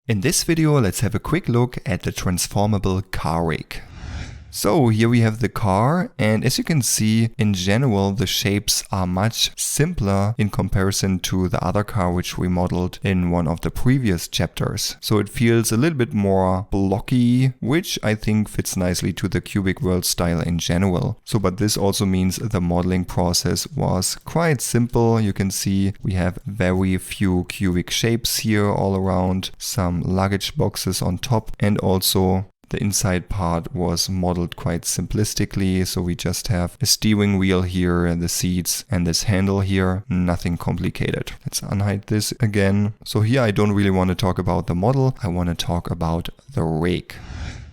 In this video, let's have a quick look at the transformable car rig. So here we have the car, and as you can see, in general the shapes are much simpler in comparison to the other car which we modeled in one of the previous chapters. So it feels a little bit more blocky, which I think fits nicely to the Cubic World style in general. But this also means the modeling process was quite simple. You can see we have very few cubic shapes here all around, some luggage boxes on top, and also the inside part was modeled quite simplistically, so we just have a steering wheel here and the seats and this handle here, nothing complicated. Let's unhide this again. So here I don't really want to talk about the model, I want to talk about the rig.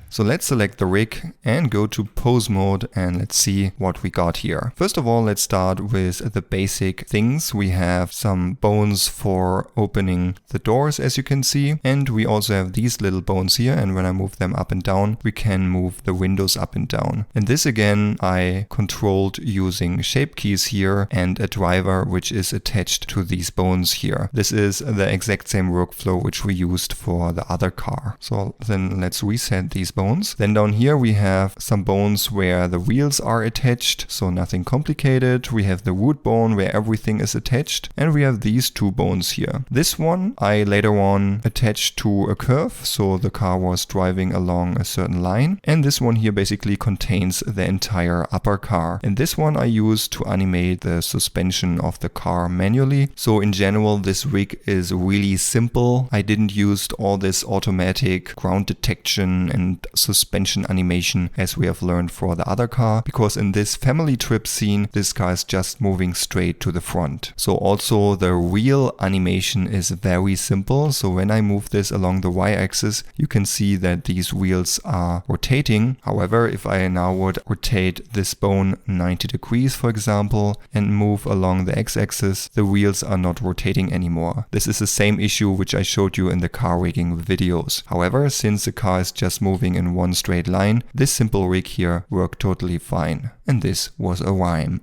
So let's select the rig and go to pose mode and let's see what we got here. First of all, let's start with the basic things. We have some bones for opening the doors, as you can see, and we also have these little bones here, and when I move them up and down, we can move the windows up and down. And this again I controlled using shape keys here and a driver which is attached to these bones here. This is the exact same workflow which we used for the other car. So then let's reset these bones. Then down here we have some bones where the wheels are attached, so nothing complicated. We have the wood bone where everything is attached, and we have these two bones here. This one I later on attached to a curve, so the car was driving along a certain line, and this one here basically contains the entire upper car. And this one I used to animate the suspension of the car manually. So in general this rig is really simple. I didn't use all this automatic ground detection and suspension animation as we have learned for the other car, because in this family trip scene this car is just moving straight to the front. So also the wheel animation is very simple. So when I move this along the y-axis, you can see that these wheels are rotating. However, if I now would rotate this bone 90 degrees for example and move along the x-axis, the wheels are not rotating anymore. This is the same issue which I showed you in the car rigging videos. However, since the car is just moving in one straight line, this simple rig here worked totally fine. And this was a rhyme.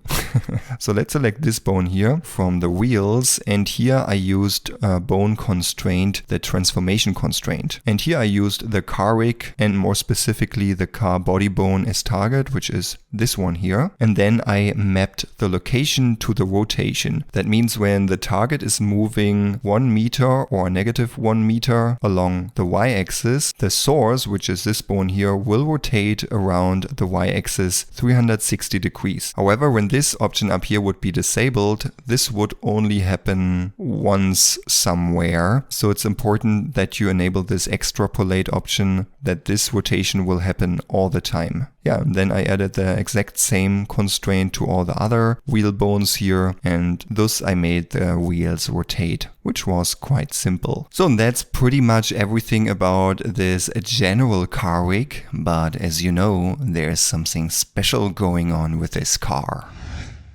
So let's select this bone here from the wheels, and here I used a bone constraint, the transformation constraint. And here I used the car rig and more specifically the car body bone as target, which is this one here. And then I mapped the location to the rotation. That means when the target is moving 1 meter or -1 meter along the y-axis, the source, which is this bone here, will rotate around the y-axis 360 degrees. However, when this option up here would be disabled, this would only happen once somewhere. So it's important that you enable this extrapolate option, that this rotation will happen all the time. Yeah, and then I added the exact same constraint to all the other wheel bones here, and thus I made the wheels rotate, which was quite simple. So that's pretty much everything about this general car rig, but as you know, there's something special going on with this car.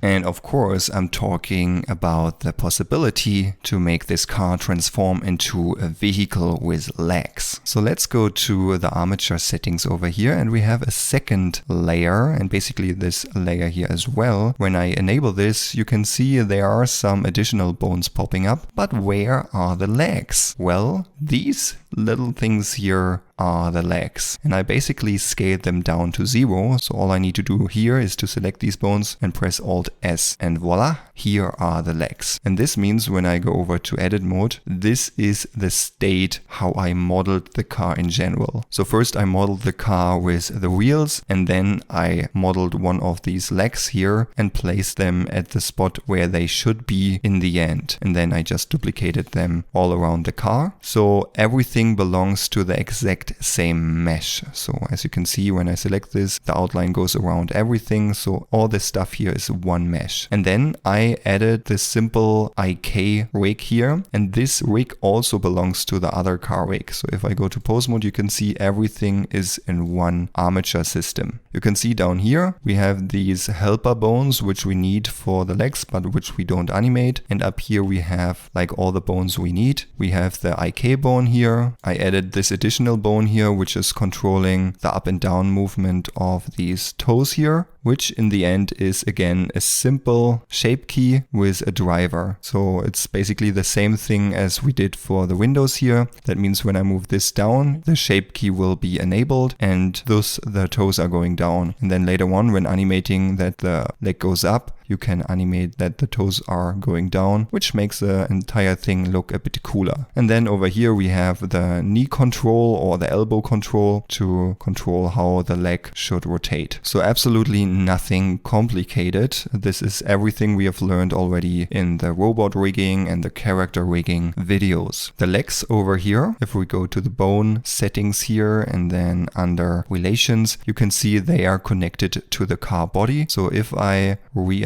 And of course, I'm talking about the possibility to make this car transform into a vehicle with legs. So let's go to the armature settings over here, and we have a second layer, and basically this layer here as well. When I enable this, you can see there are some additional bones popping up, but where are the legs? Well, these little things here are the legs, and I basically scaled them down to 0. So all I need to do here is to select these bones and press Alt S, and voila, here are the legs. And this means when I go over to edit mode, this is the state how I modeled the car in general. So first I modeled the car with the wheels, and then I modeled one of these legs here and placed them at the spot where they should be in the end. And then I just duplicated them all around the car. So everything belongs to the exact same mesh. So as you can see, when I select this, the outline goes around everything. So all this stuff here is one mesh. And then I added this simple IK rig here, and this rig also belongs to the other car rig. So if I go to pose mode, you can see everything is in one armature system. You can see down here we have these helper bones which we need for the legs but which we don't animate, and up here we have like all the bones we need. We have the IK bone here. I added this additional bone bone here, which is controlling the up and down movement of these toes here, which in the end is again a simple shape key with a driver. So it's basically the same thing as we did for the windows here. That means when I move this down, the shape key will be enabled and thus the toes are going down. And then later on, when animating that the leg goes up, you can animate that the toes are going down, which makes the entire thing look a bit cooler. And then over here we have the knee control or the elbow control to control how the leg should rotate. So absolutely nothing complicated. This is everything we have learned already in the robot rigging and the character rigging videos. The legs over here, if we go to the bone settings here and then under relations, you can see they are connected to the car body. So if I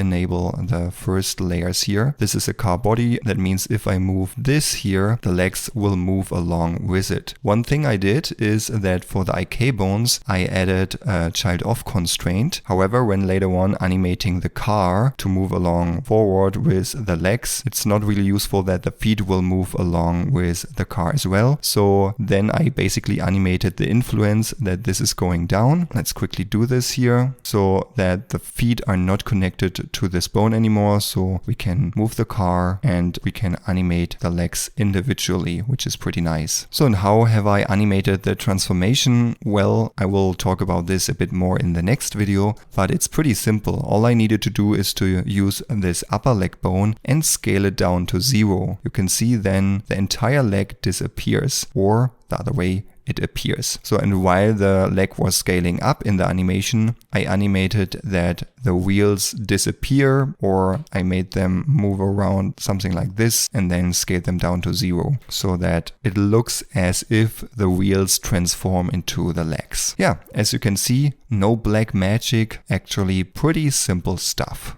enable the first layers here. This is a car body. That means if I move this here, the legs will move along with it. One thing I did is that for the IK bones, I added a child off constraint. However, when later on animating the car to move along forward with the legs, it's not really useful that the feet will move along with the car as well. So then I basically animated the influence that this is going down. Let's quickly do this here so that the feet are not connected to this bone anymore, so we can move the car and we can animate the legs individually, which is pretty nice. So and how have I animated the transformation? Well, I will talk about this a bit more in the next video, but it's pretty simple. All I needed to do is to use this upper leg bone and scale it down to 0. You can see then the entire leg disappears, or the other way, it appears. So, and while the leg was scaling up in the animation, I animated that the wheels disappear, or I made them move around something like this and then scale them down to 0 so that it looks as if the wheels transform into the legs. Yeah, as you can see, no black magic, actually pretty simple stuff.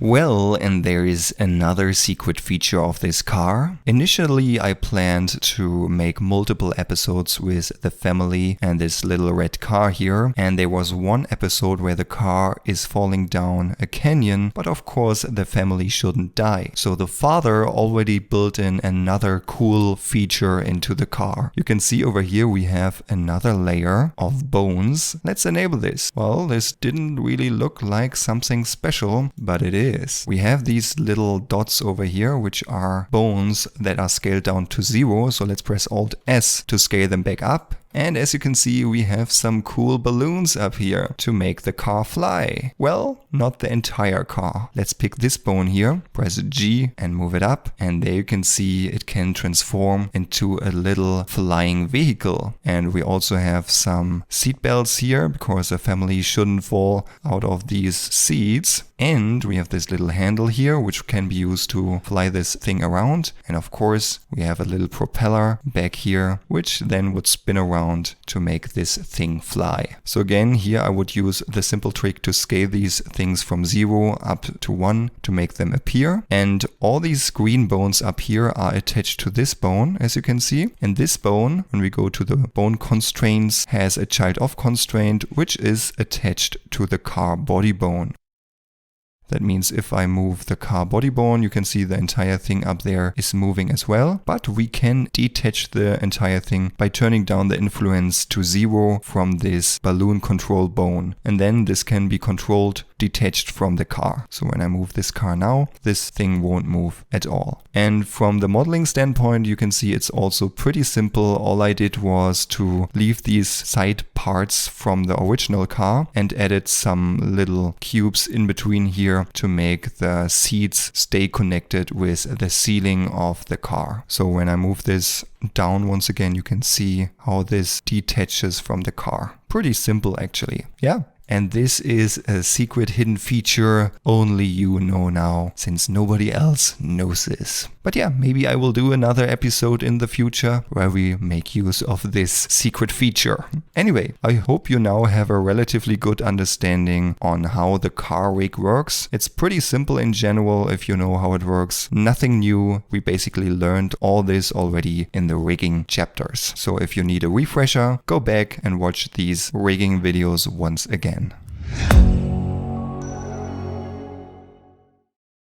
Well, and there is another secret feature of this car. Initially, I planned to make multiple episodes with the family and this little red car here. And there was one episode where the car is falling down a canyon, but of course the family shouldn't die. So the father already built in another cool feature into the car. You can see over here we have another layer of bones. Let's enable this. Well, this didn't really look like something special, but it is. We have these little dots over here, which are bones that are scaled down to 0. So let's press Alt S to scale them back up. And as you can see, we have some cool balloons up here to make the car fly. Well, not the entire car. Let's pick this bone here, press G and move it up. And there you can see it can transform into a little flying vehicle. And we also have some seat belts here because a family shouldn't fall out of these seats. And we have this little handle here, which can be used to fly this thing around. And of course, we have a little propeller back here, which then would spin around to make this thing fly. So again, here I would use the simple trick to scale these things from 0 up to 1 to make them appear. And all these green bones up here are attached to this bone, as you can see. And this bone, when we go to the bone constraints, has a child off constraint, which is attached to the car body bone. That means if I move the car body bone, you can see the entire thing up there is moving as well. But we can detach the entire thing by turning down the influence to 0 from this balloon control bone. And then this can be controlled detached from the car. So when I move this car now, this thing won't move at all. And from the modeling standpoint, you can see it's also pretty simple. All I did was to leave these side parts from the original car and added some little cubes in between here to make the seats stay connected with the ceiling of the car. So when I move this down once again, you can see how this detaches from the car. Pretty simple actually. Yeah. And this is a secret hidden feature only you know now, since nobody else knows this. But yeah, maybe I will do another episode in the future where we make use of this secret feature. Anyway, I hope you now have a relatively good understanding on how the car rig works. It's pretty simple in general if you know how it works. Nothing new. We basically learned all this already in the rigging chapters. So if you need a refresher, go back and watch these rigging videos once again.